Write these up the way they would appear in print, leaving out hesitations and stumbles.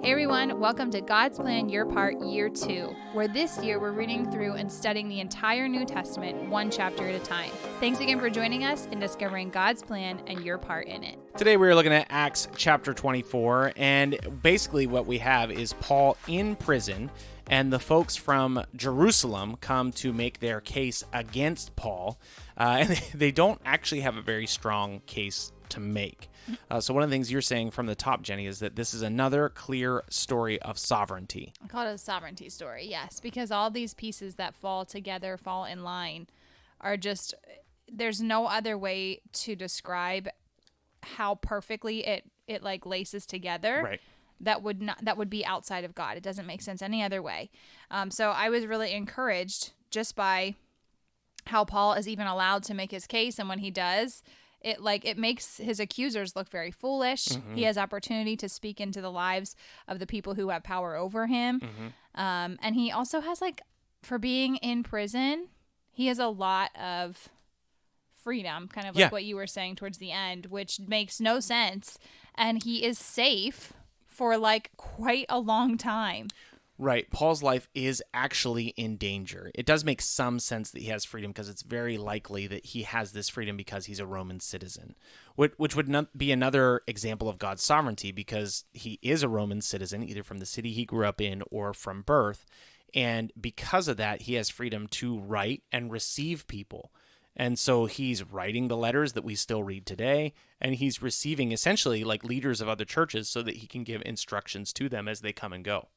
Hey everyone, welcome to God's Plan Your Part Year 2, where this year we're reading through and studying the entire New Testament one chapter at a time. Thanks again for joining us in discovering God's plan and your part in it. Today we're looking at Acts chapter 24, and basically what we have is Paul in prison, and the folks from Jerusalem come to make their case against Paul, and they don't actually have a very strong case to make. So one of the things you're saying from the top, Jenny, is that this is another clear story of sovereignty. I call it a sovereignty story, yes, because all these pieces that fall together, fall in line, are just, there's no other way to describe how perfectly it like laces together. Right. That would be outside of God. It doesn't make sense any other way. So I was really encouraged just by how Paul is even allowed to make his case, and when he does, it makes his accusers look very foolish. Mm-hmm. He has opportunity to speak into the lives of the people who have power over him. Mm-hmm. And he also has, for being in prison, he has a lot of freedom, kind of like what you were saying towards the end, which makes no sense. And he is safe for quite a long time. Right. Paul's life is actually in danger. It does make some sense that he has freedom because it's very likely that he has this freedom because he's a Roman citizen, which would not be another example of God's sovereignty because he is a Roman citizen, either from the city he grew up in or from birth. And because of that, he has freedom to write and receive people. And so he's writing the letters that we still read today, and he's receiving essentially leaders of other churches so that he can give instructions to them as they come and go.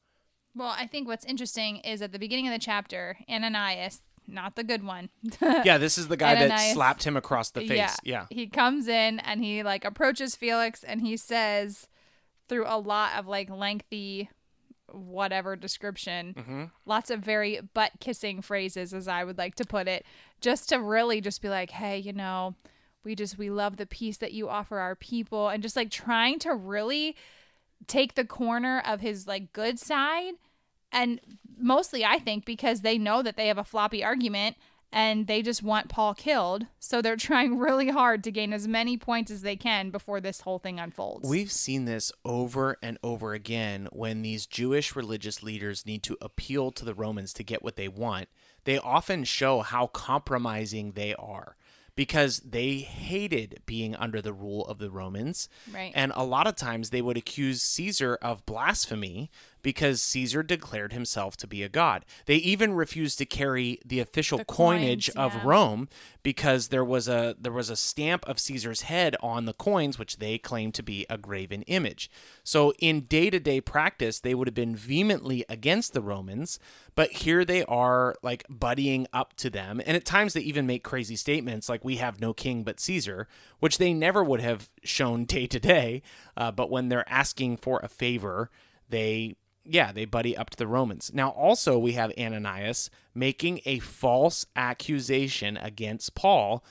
Well, I think what's interesting is at the beginning of the chapter, Ananias, not the good one. Yeah, this is the guy that slapped him across the face. Yeah. He comes in and he approaches Felix and he says, through a lot of lengthy whatever description, lots of very butt-kissing phrases, as I would like to put it, just to really just be like, hey, we love the peace that you offer our people, and just trying to really take the corner of his good side. And mostly I think because they know that they have a floppy argument and they just want Paul killed. So they're trying really hard to gain as many points as they can before this whole thing unfolds. We've seen this over and over again when these Jewish religious leaders need to appeal to the Romans to get what they want. They often show how compromising they are, because they hated being under the rule of the Romans. Right. And a lot of times they would accuse Caesar of blasphemy because Caesar declared himself to be a god. They even refused to carry the official coinage of Rome because there was a stamp of Caesar's head on the coins, which they claimed to be a graven image. So in day-to-day practice, they would have been vehemently against the Romans, but here they are buddying up to them. And at times they even make crazy statements like, we have no king but Caesar, which they never would have shown day to day. But when they're asking for a favor, they buddy up to the Romans. Now, also, we have Ananias making a false accusation against Paul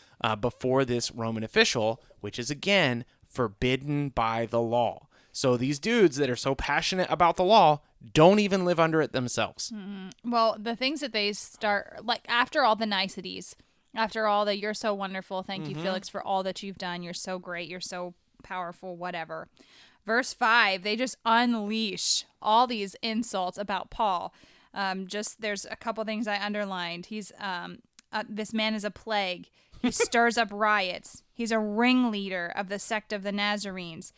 before this Roman official, which is, again, forbidden by the law. So these dudes that are so passionate about the law don't even live under it themselves. Mm-hmm. Well, the things that they start, after all the niceties, after all the, you're so wonderful, thank you, Felix, for all that you've done, you're so great, you're so powerful, whatever. Verse 5, they just unleash all these insults about Paul. There's a couple things I underlined. He's this man is a plague. He stirs up riots. He's a ringleader of the sect of the Nazarenes.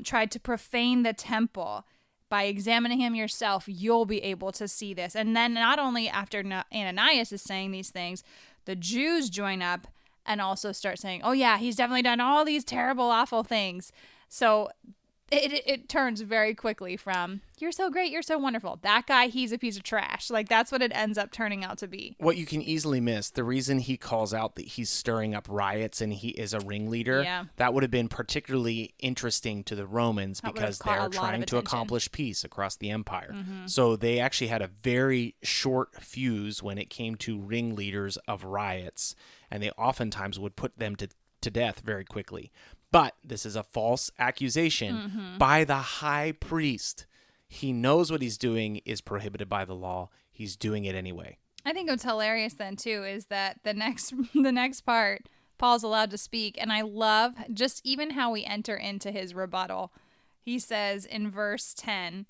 Tried to profane the temple. By examining him yourself, you'll be able to see this. And then not only after Ananias is saying these things, the Jews join up and also start saying, oh yeah, he's definitely done all these terrible, awful things. So it turns very quickly from, you're so great, you're so wonderful, that guy, he's a piece of trash. That's what it ends up turning out to be. What you can easily miss, the reason he calls out that he's stirring up riots and he is a ringleader, that would have been particularly interesting to the Romans because they're trying to accomplish peace across the empire. Mm-hmm. So they actually had a very short fuse when it came to ringleaders of riots, and they oftentimes would put them to death very quickly. But this is a false accusation by the high priest. He knows what he's doing is prohibited by the law. He's doing it anyway. I think what's hilarious then, too, is that the next part, Paul's allowed to speak. And I love just even how we enter into his rebuttal. He says in verse 10,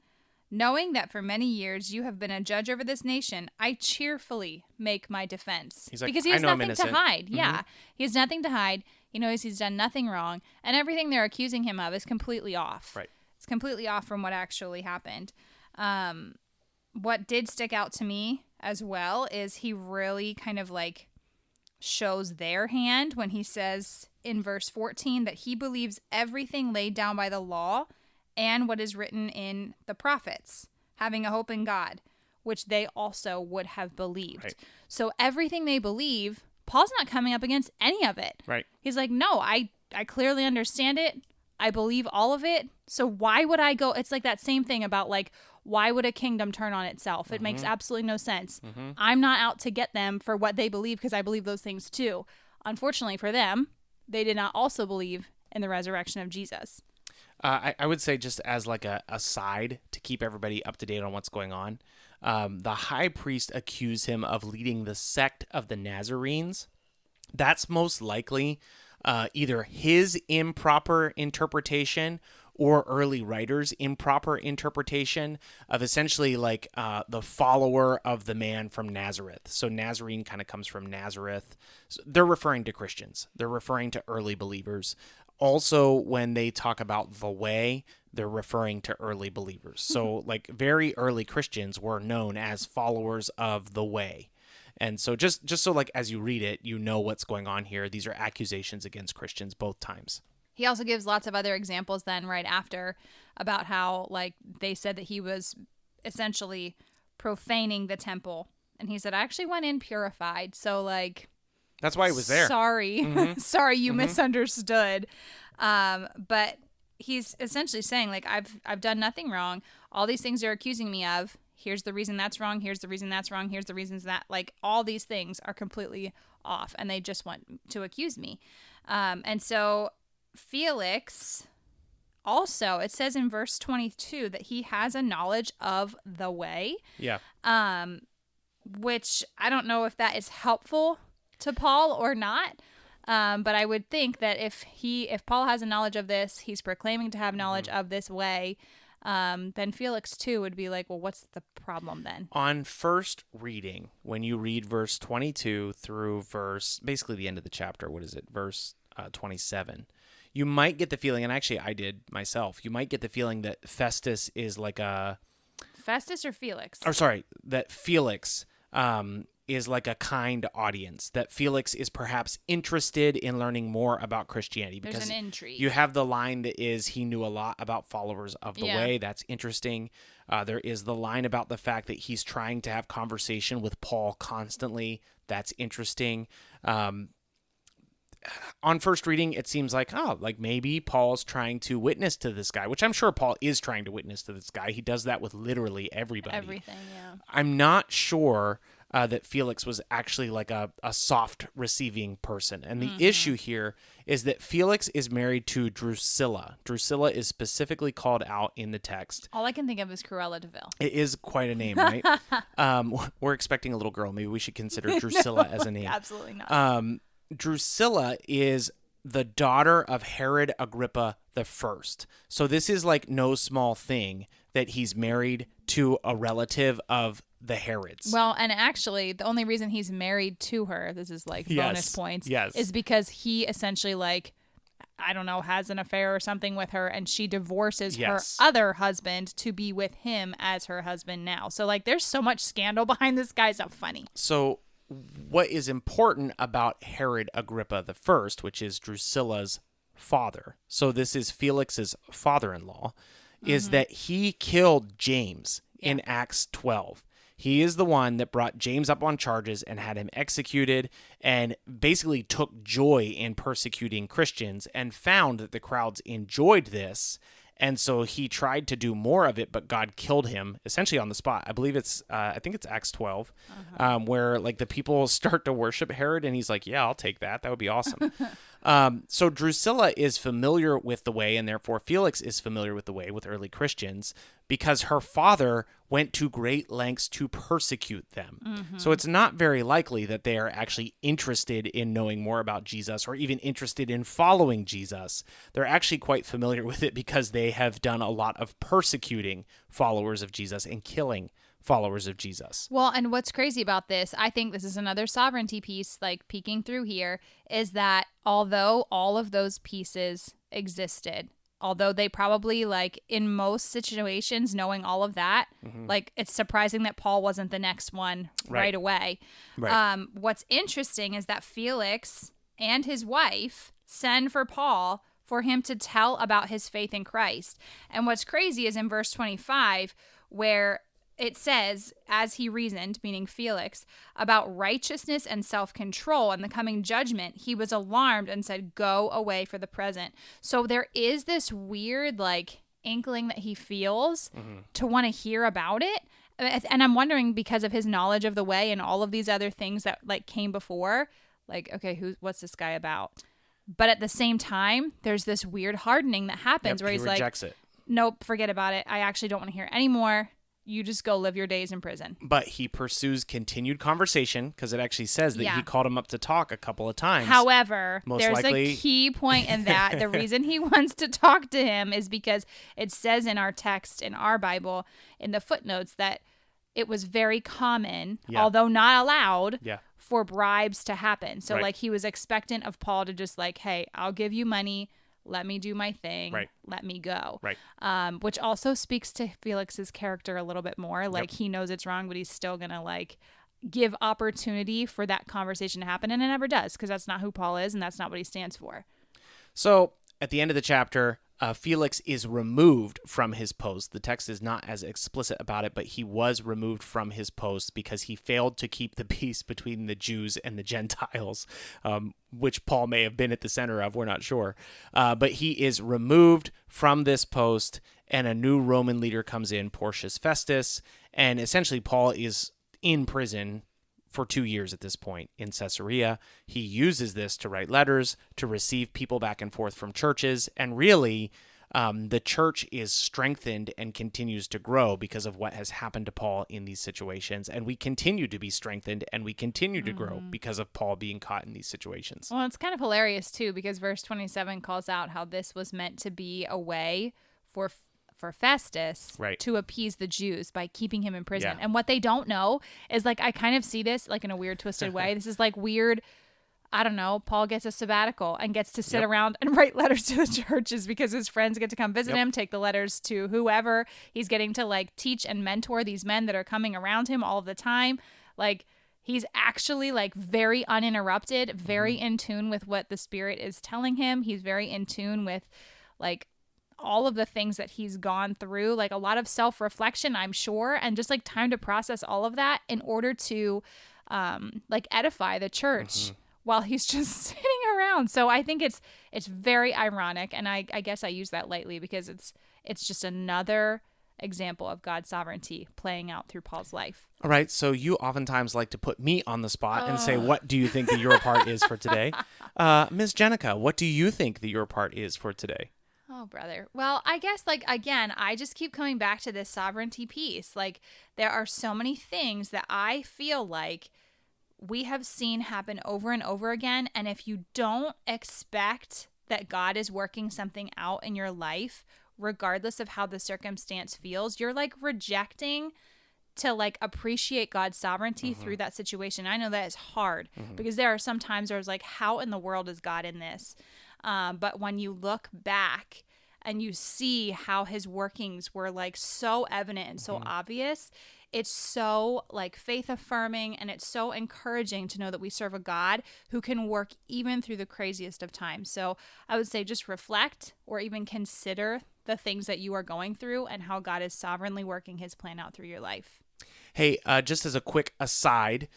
Knowing that for many years you have been a judge over this nation, I cheerfully make my defense. He's like, because he has I know I'm nothing to innocent. hide. Yeah. He has nothing to hide. He knows he's done nothing wrong. And everything they're accusing him of is completely off. Right. It's completely off from what actually happened. What did stick out to me as well is he really kind of like shows their hand when he says in verse 14 that he believes everything laid down by the law and what is written in the prophets, having a hope in God, which they also would have believed. Right. So everything they believe, Paul's not coming up against any of it. Right. He's like, no, I clearly understand it. I believe all of it. So why would I go? It's like that same thing about like, why would a kingdom turn on itself? It makes absolutely no sense. I'm not out to get them for what they believe because I believe those things too. Unfortunately for them, they did not also believe in the resurrection of Jesus. I would say just as like a aside to keep everybody up to date on what's going on, the high priest accused him of leading the sect of the Nazarenes. That's most likely either his improper interpretation or early writers' improper interpretation of essentially like the follower of the man from Nazareth. So Nazarene kind of comes from Nazareth. So they're referring to Christians. They're referring to early believers. Also, when they talk about the way, they're referring to early believers. So like very early Christians were known as followers of the way. And so just so like as you read it, you know what's going on here. These are accusations against Christians both times. He also gives lots of other examples then right after about how like they said that he was essentially profaning the temple. And he said, I actually went in purified. So like, that's why he was there. Sorry. Sorry, you misunderstood. But he's essentially saying like, I've done nothing wrong. All these things they're accusing me of. Here's the reason that's wrong. Here's the reason that's wrong. Here's the reasons that like all these things are completely off and they just want to accuse me. And so Felix also, it says in verse 22 that he has a knowledge of the way. Yeah. Which I don't know if that is helpful to Paul or not. But I would think that if Paul has a knowledge of this, he's proclaiming to have knowledge of this way, then Felix too would be like, well, what's the problem then? On first reading, when you read verse 22 through basically the end of the chapter, what is it? Verse 27. You might get the feeling, and actually I did myself, you might get the feeling that Festus is like Festus or Felix? Or sorry, that Felix is like a kind audience, that Felix is perhaps interested in learning more about Christianity. Because there's an intrigue. You have the line that is, he knew a lot about followers of the way. That's interesting. There is the line about the fact that he's trying to have conversation with Paul constantly. That's interesting. On first reading, it seems like, like maybe Paul's trying to witness to this guy, which I'm sure Paul is trying to witness to this guy. He does that with literally everybody. Everything, yeah. I'm not sure that Felix was actually like a soft receiving person. And the issue here is that Felix is married to Drusilla. Drusilla is specifically called out in the text. All I can think of is Cruella de Vil. It is quite a name, right? We're expecting a little girl. Maybe we should consider Drusilla as a name. Absolutely not. Drusilla is the daughter of Herod Agrippa I. So this is like no small thing that he's married to a relative of the Herods. Well, and actually, the only reason he's married to her, this is like bonus points, is because he essentially like, I don't know, has an affair or something with her, and she divorces her other husband to be with him as her husband now. So like, there's so much scandal behind this guy's not funny. So what is important about Herod Agrippa I, which is Drusilla's father, so this is Felix's father-in-law, is that he killed James in Acts 12. He is the one that brought James up on charges and had him executed and basically took joy in persecuting Christians and found that the crowds enjoyed this. And so he tried to do more of it, but God killed him essentially on the spot. I believe I think it's Acts 12, where like the people start to worship Herod and he's like, yeah, I'll take that. That would be awesome. So Drusilla is familiar with the way, and therefore Felix is familiar with the way with early Christians because her father went to great lengths to persecute them. Mm-hmm. So it's not very likely that they are actually interested in knowing more about Jesus or even interested in following Jesus. They're actually quite familiar with it because they have done a lot of persecuting followers of Jesus and killing followers of Jesus. Well, and what's crazy about this, I think this is another sovereignty piece, like peeking through here, is that although all of those pieces existed, although they probably, like, in most situations, knowing all of that, like, it's surprising that Paul wasn't the next one right away. Right. What's interesting is that Felix and his wife send for Paul for him to tell about his faith in Christ. And what's crazy is in verse 25, where it says, as he reasoned, meaning Felix, about righteousness and self-control and the coming judgment, he was alarmed and said, go away for the present. So there is this weird, like, inkling that he feels to want to hear about it. And I'm wondering, because of his knowledge of the way and all of these other things that, like, came before, like, okay, what's this guy about? But at the same time, there's this weird hardening that happens where he's like, rejects it. Nope, forget about it. I actually don't want to hear any more. You just go live your days in prison. But he pursues continued conversation because it actually says that he called him up to talk a couple of times. However, there's likely... a key point in that. The reason he wants to talk to him is because it says in our text, in our Bible, in the footnotes, that it was very common, although not allowed, for bribes to happen. So, like, he was expectant of Paul to just, like, hey, I'll give you money. Let me do my thing. Let me go. Which also speaks to Felix's character a little bit more. Like, he knows it's wrong, but he's still going to, like, give opportunity for that conversation to happen. And it never does, because that's not who Paul is, and that's not what he stands for. So at the end of the chapter, Felix is removed from his post. The text is not as explicit about it, but he was removed from his post because he failed to keep the peace between the Jews and the Gentiles, which Paul may have been at the center of. We're not sure. But he is removed from this post, and a new Roman leader comes in, Porcius Festus, and essentially Paul is in prison for 2 years at this point in Caesarea. He uses this to write letters, to receive people back and forth from churches, and really the church is strengthened and continues to grow because of what has happened to Paul in these situations, and we continue to be strengthened and we continue to grow because of Paul being caught in these situations. Well, it's kind of hilarious too, because verse 27 calls out how this was meant to be a way for Festus to appease the Jews by keeping him in prison. And what they don't know is, like, I kind of see this, like, in a weird, twisted way. This is like weird, I don't know, Paul gets a sabbatical and gets to sit around and write letters to the churches because his friends get to come visit him, take the letters to whoever. He's getting to, like, teach and mentor these men that are coming around him all of the time. Like, he's actually, like, very uninterrupted, very in tune with what the Spirit is telling him. He's very in tune with, like, all of the things that he's gone through, like a lot of self-reflection, I'm sure, and just, like, time to process all of that in order to like, edify the church while he's just sitting around. So I think it's very ironic, and I guess I use that lightly because it's just another example of God's sovereignty playing out through Paul's life. All right, so you oftentimes like to put me on the spot and say, what do you think that your part is for today? Ms. Jenica, what do you think that your part is for today? Oh, brother. Well, I guess, like, again, I just keep coming back to this sovereignty piece. Like, there are so many things that I feel like we have seen happen over and over again. And if you don't expect that God is working something out in your life, regardless of how the circumstance feels, you're, like, rejecting to, like, appreciate God's sovereignty through that situation. I know that is hard because there are some times where it's like, how in the world is God in this? But when you look back and you see how his workings were, like, so evident and so obvious, it's so, like, faith affirming, and it's so encouraging to know that we serve a God who can work even through the craziest of times. So I would say just reflect or even consider the things that you are going through and how God is sovereignly working his plan out through your life. Hey, just as a quick aside,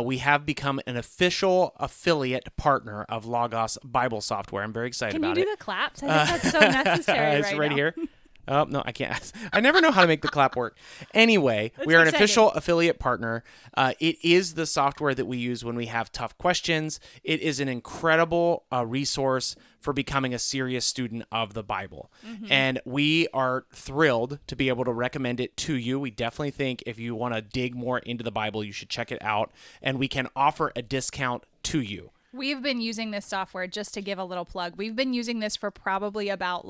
we have become an official affiliate partner of Logos Bible Software. I'm very excited about it. Can you do the claps? I think that's so necessary it's right now. here. Oh, no, I can't. I never know how to make the clap work. Anyway, we are an official affiliate partner. It is the software that we use when we have tough questions. It is an incredible resource for becoming a serious student of the Bible. And we are thrilled to be able to recommend it to you. We definitely think if you want to dig more into the Bible, you should check it out. And we can offer a discount to you. We've been using this software, just to give a little plug. We've been using this for probably about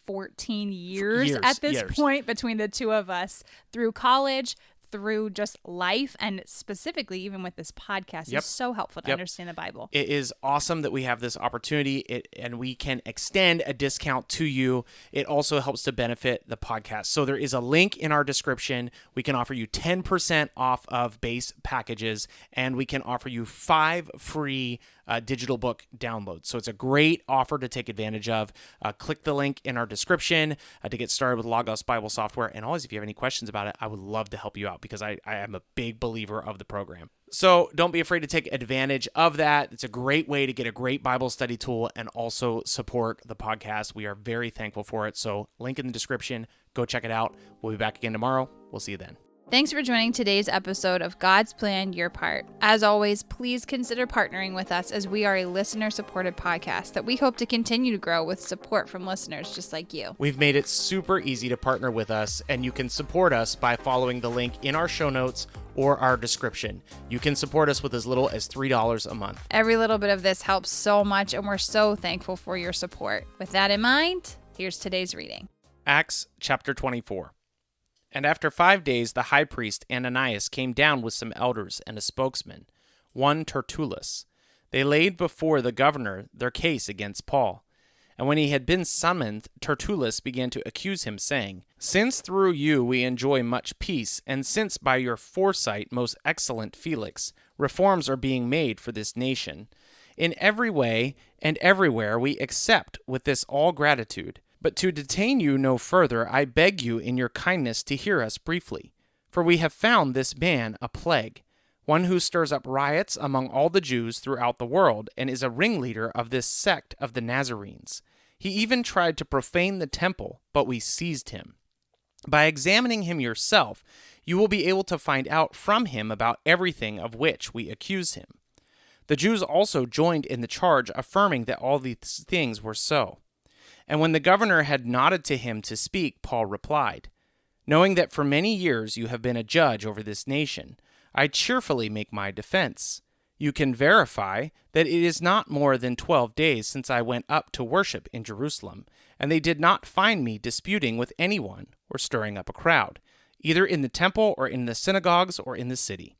14 years at this point, between the two of us, through college, through just life, and specifically even with this podcast. It's so helpful to understand the Bible. It is awesome that we have this opportunity and we can extend a discount to you. It also helps to benefit the podcast. So there is a link in our description. We can offer you 10% off of base packages, and we can offer you 5 free digital book downloads. So it's a great offer to take advantage of. Click the link in our description to get started with Logos Bible software. And always, if you have any questions about it, I would love to help you out because I am a big believer of the program. So don't be afraid to take advantage of that. It's a great way to get a great Bible study tool and also support the podcast. We are very thankful for it. So link in the description. Go check it out. We'll be back again tomorrow. We'll see you then. Thanks for joining today's episode of God's Plan, Your Part. As always, please consider partnering with us, as we are a listener-supported podcast that we hope to continue to grow with support from listeners just like you. We've made it super easy to partner with us, and you can support us by following the link in our show notes or our description. You can support us with as little as $3 a month. Every little bit of this helps so much, and we're so thankful for your support. With that in mind, here's today's reading. Acts chapter 24. And after 5 days, the high priest Ananias came down with some elders and a spokesman, one Tertullus. They laid before the governor their case against Paul. And when he had been summoned, Tertullus began to accuse him, saying, "Since through you we enjoy much peace, and since by your foresight, most excellent Felix, reforms are being made for this nation, in every way and everywhere we accept with this all gratitude. But to detain you no further, I beg you in your kindness to hear us briefly. For we have found this man a plague, one who stirs up riots among all the Jews throughout the world, and is a ringleader of this sect of the Nazarenes. He even tried to profane the temple, but we seized him. By examining him yourself, you will be able to find out from him about everything of which we accuse him." The Jews also joined in the charge, affirming that all these things were so. And when the governor had nodded to him to speak, Paul replied, "Knowing that for many years you have been a judge over this nation, I cheerfully make my defense. You can verify that it is not more than 12 days since I went up to worship in Jerusalem, and they did not find me disputing with anyone or stirring up a crowd, either in the temple or in the synagogues or in the city.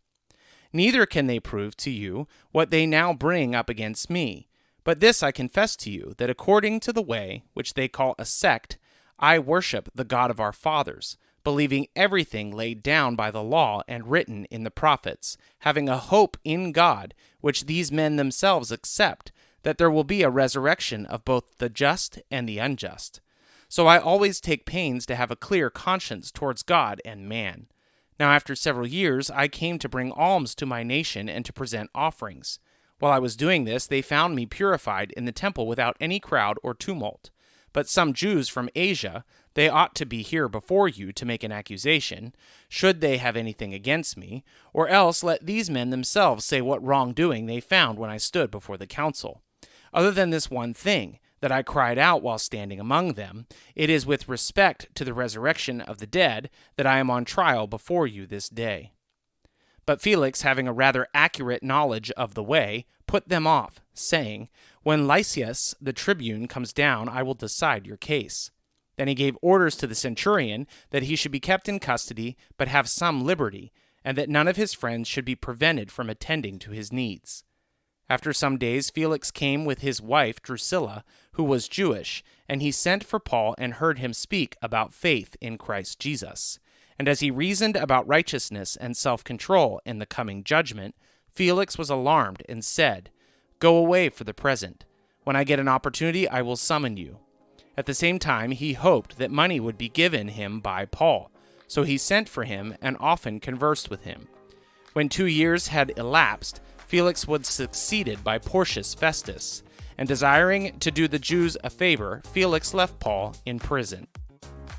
Neither can they prove to you what they now bring up against me. But this I confess to you, that according to the way, which they call a sect, I worship the God of our fathers, believing everything laid down by the law and written in the prophets, having a hope in God, which these men themselves accept, that there will be a resurrection of both the just and the unjust. So I always take pains to have a clear conscience towards God and man. Now after several years I came to bring alms to my nation and to present offerings. While I was doing this, they found me purified in the temple without any crowd or tumult. But some Jews from Asia, they ought to be here before you to make an accusation, should they have anything against me, or else let these men themselves say what wrongdoing they found when I stood before the council. Other than this one thing, that I cried out while standing among them, it is with respect to the resurrection of the dead that I am on trial before you this day." But Felix, having a rather accurate knowledge of the way, put them off, saying, "When Lysias the tribune comes down, I will decide your case." Then he gave orders to the centurion that he should be kept in custody, but have some liberty, and that none of his friends should be prevented from attending to his needs. After some days, Felix came with his wife Drusilla, who was Jewish, and he sent for Paul and heard him speak about faith in Christ Jesus. And as he reasoned about righteousness and self-control in the coming judgment, Felix was alarmed and said, "Go away for the present. When I get an opportunity, I will summon you." At the same time, he hoped that money would be given him by Paul, so he sent for him and often conversed with him. When 2 years had elapsed, Felix was succeeded by Porcius Festus, and desiring to do the Jews a favor, Felix left Paul in prison.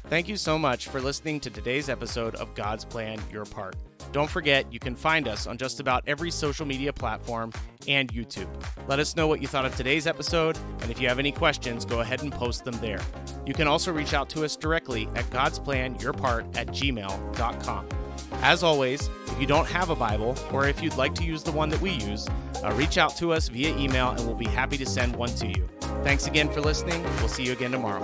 Thank you so much for listening to today's episode of God's Plan, Your Part. Don't forget, you can find us on just about every social media platform and YouTube. Let us know what you thought of today's episode, and if you have any questions, go ahead and post them there. You can also reach out to us directly at godsplanyourpart@gmail.com. As always, if you don't have a Bible, or if you'd like to use the one that we use, reach out to us via email and we'll be happy to send one to you. Thanks again for listening. We'll see you again tomorrow.